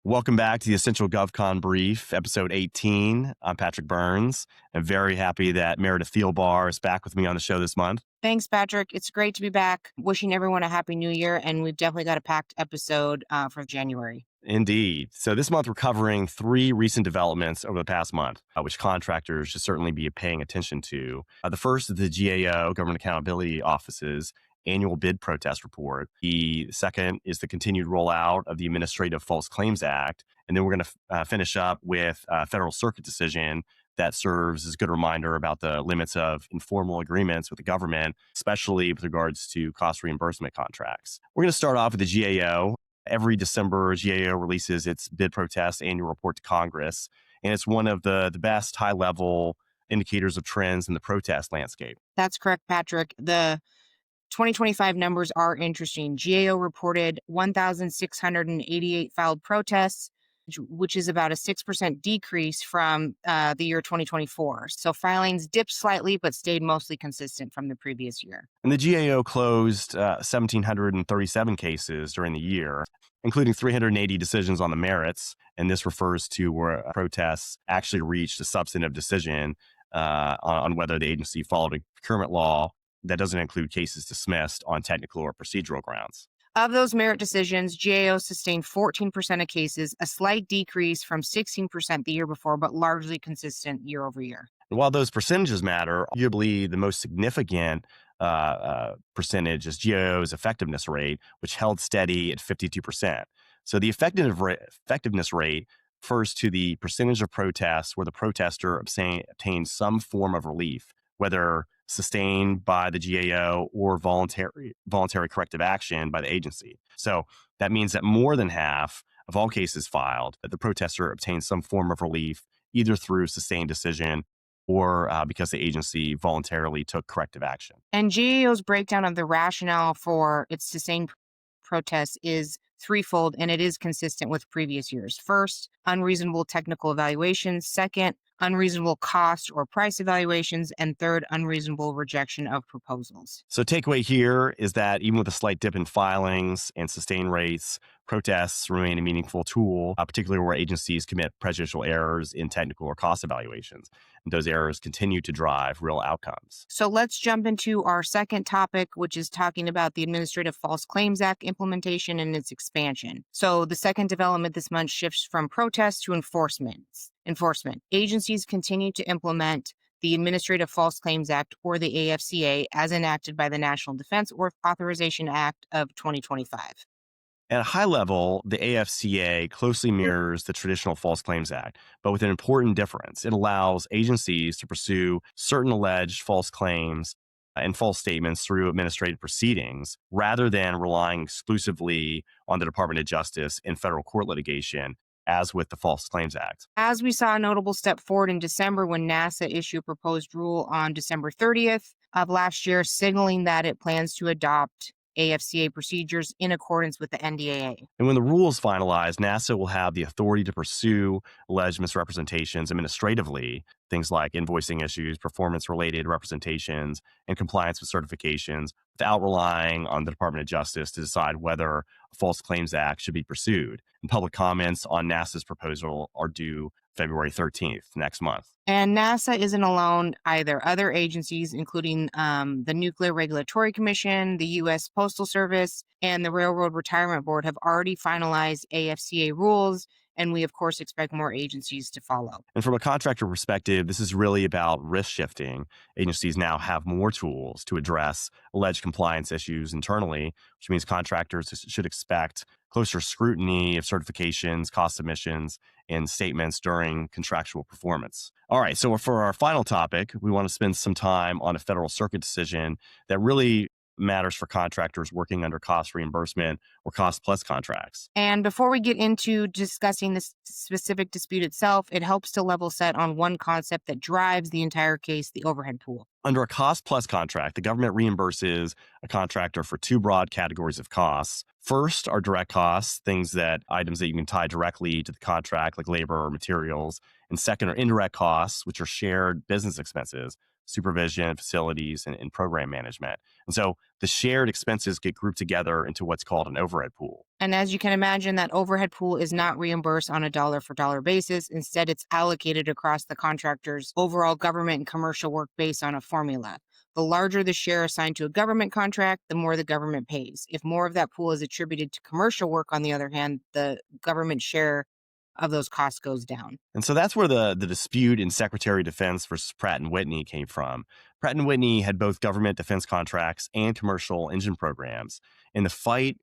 Welcome back to the Essential GovCon Brief, episode 18. I'm Patrick Burns. I'm very happy that Meredith Thielbahr is back with me on the show this month. Thanks, Patrick. It's great to be back. Wishing everyone a happy new year, and we've definitely got a packed episode for January. Indeed. So this month we're covering three recent developments over the past month, which contractors should certainly be paying attention to. The first is the GAO, Government Accountability Office's annual bid protest report. The second is the continued rollout of the Administrative False Claims Act. And then we're going to finish up with a Federal Circuit decision that serves as a good reminder about the limits of informal agreements with the government, especially with regards to cost reimbursement contracts. We're going to start off with the GAO. Every December, GAO releases its bid protest annual report to Congress, and it's one of the best high-level indicators of trends in the protest landscape. That's correct, Patrick. The 2025 numbers are interesting. GAO reported 1,688 filed protests, which is about a 6% decrease from the year 2024. So filings dipped slightly, but stayed mostly consistent from the previous year. And the GAO closed 1,737 cases during the year, including 380 decisions on the merits. And this refers to where protests actually reached a substantive decision on whether the agency followed a procurement law. That doesn't include cases dismissed on technical or procedural grounds. Of those merit decisions, GAO sustained 14% of cases, a slight decrease from 16% the year before, but largely consistent year over year. And while those percentages matter, arguably the most significant percentage is GAO's effectiveness rate, which held steady at 52%. So the effectiveness rate refers to the percentage of protests where the protester obtained some form of relief, whether sustained by the GAO or voluntary corrective action by the agency. So that means that more than half of all cases filed, that the protester obtained some form of relief, either through sustained decision or because the agency voluntarily took corrective action. And GAO's breakdown of the rationale for its sustained protests is threefold, and it is consistent with previous years. First, unreasonable technical evaluations. Second, unreasonable cost or price evaluations. And third, unreasonable rejection of proposals. So takeaway here is that even with a slight dip in filings and sustained rates, protests remain a meaningful tool, particularly where agencies commit prejudicial errors in technical or cost evaluations. And those errors continue to drive real outcomes. So let's jump into our second topic, which is talking about the Administrative False Claims Act implementation and its expansion. So the second development this month shifts from protests to enforcement. Agencies continue to implement the Administrative False Claims Act, or the AFCA, as enacted by the National Defense Authorization Act of 2025. At a high level, the AFCA closely mirrors the traditional False Claims Act, but with an important difference. It allows agencies to pursue certain alleged false claims and false statements through administrative proceedings, rather than relying exclusively on the Department of Justice in federal court litigation, as with the False Claims Act. As we saw a notable step forward in December when NASA issued a proposed rule on December 30th of last year, signaling that it plans to adopt AFCA procedures in accordance with the NDAA. And when the rule is finalized, NASA will have the authority to pursue alleged misrepresentations administratively, things like invoicing issues, performance-related representations, and compliance with certifications, without relying on the Department of Justice to decide whether a False Claims Act should be pursued. And public comments on NASA's proposal are due February 13th, next month. And NASA isn't alone either. Other agencies, including the Nuclear Regulatory Commission, the U.S. Postal Service, and the Railroad Retirement Board, have already finalized AFCA rules, and we, of course, expect more agencies to follow. And from a contractor perspective, this is really about risk shifting. Agencies now have more tools to address alleged compliance issues internally, which means contractors should expect closer scrutiny of certifications, cost submissions, and statements during contractual performance. All right, so for our final topic, we want to spend some time on a Federal Circuit decision that really matters for contractors working under cost reimbursement or cost plus contracts. And before we get into discussing this specific dispute itself, it helps to level set on one concept that drives the entire case, the overhead pool. Under a cost plus contract, the government reimburses a contractor for two broad categories of costs. First are direct costs, items that you can tie directly to the contract, like labor or materials. And second are indirect costs, which are shared business expenses, supervision, facilities, and program management. And so the shared expenses get grouped together into what's called an overhead pool. And as you can imagine, that overhead pool is not reimbursed on a dollar for dollar basis. Instead, it's allocated across the contractor's overall government and commercial work based on a formula. The larger the share assigned to a government contract, the more the government pays. If more of that pool is attributed to commercial work, on the other hand, the government share of those costs goes down. And so that's where the dispute in Secretary of Defense versus Pratt and Whitney came from. Pratt and Whitney had both government defense contracts and commercial engine programs. And the fight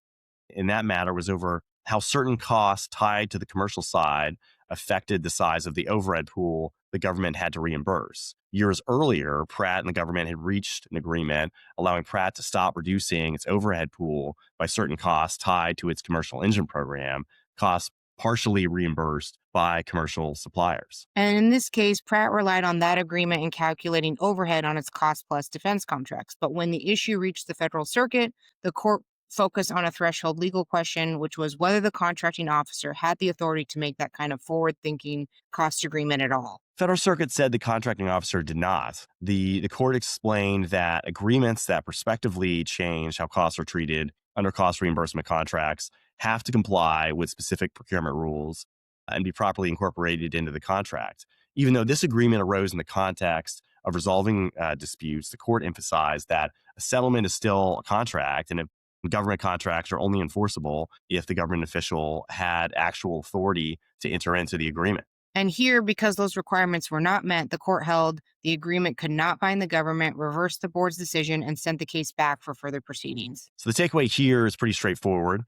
in that matter was over how certain costs tied to the commercial side affected the size of the overhead pool the government had to reimburse. Years earlier, Pratt and the government had reached an agreement allowing Pratt to stop reducing its overhead pool by certain costs tied to its commercial engine program, costs partially reimbursed by commercial suppliers. And in this case, Pratt relied on that agreement in calculating overhead on its cost plus defense contracts. But when the issue reached the federal circuit, the court focused on a threshold legal question, which was whether the contracting officer had the authority to make that kind of forward-thinking cost agreement at all. Federal Circuit said the contracting officer did not. The court explained that agreements that prospectively change how costs are treated under cost reimbursement contracts have to comply with specific procurement rules and be properly incorporated into the contract. Even though this agreement arose in the context of resolving disputes, the court emphasized that a settlement is still a contract, and if government contracts are only enforceable if the government official had actual authority to enter into the agreement. And here, because those requirements were not met, the court held the agreement could not bind the government, reversed the board's decision, and sent the case back for further proceedings. So the takeaway here is pretty straightforward.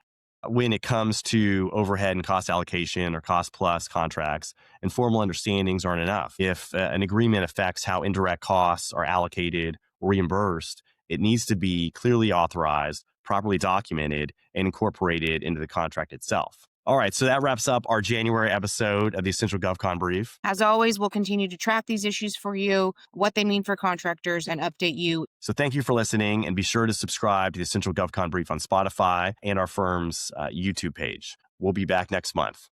When it comes to overhead and cost allocation or cost plus contracts, informal understandings aren't enough. If an agreement affects how indirect costs are allocated or reimbursed, it needs to be clearly authorized, properly documented, and incorporated into the contract itself. All right, so that wraps up our January episode of the Essential GovCon Brief. As always, we'll continue to track these issues for you, what they mean for contractors, and update you. So thank you for listening, and be sure to subscribe to the Essential GovCon Brief on Spotify and our firm's YouTube page. We'll be back next month.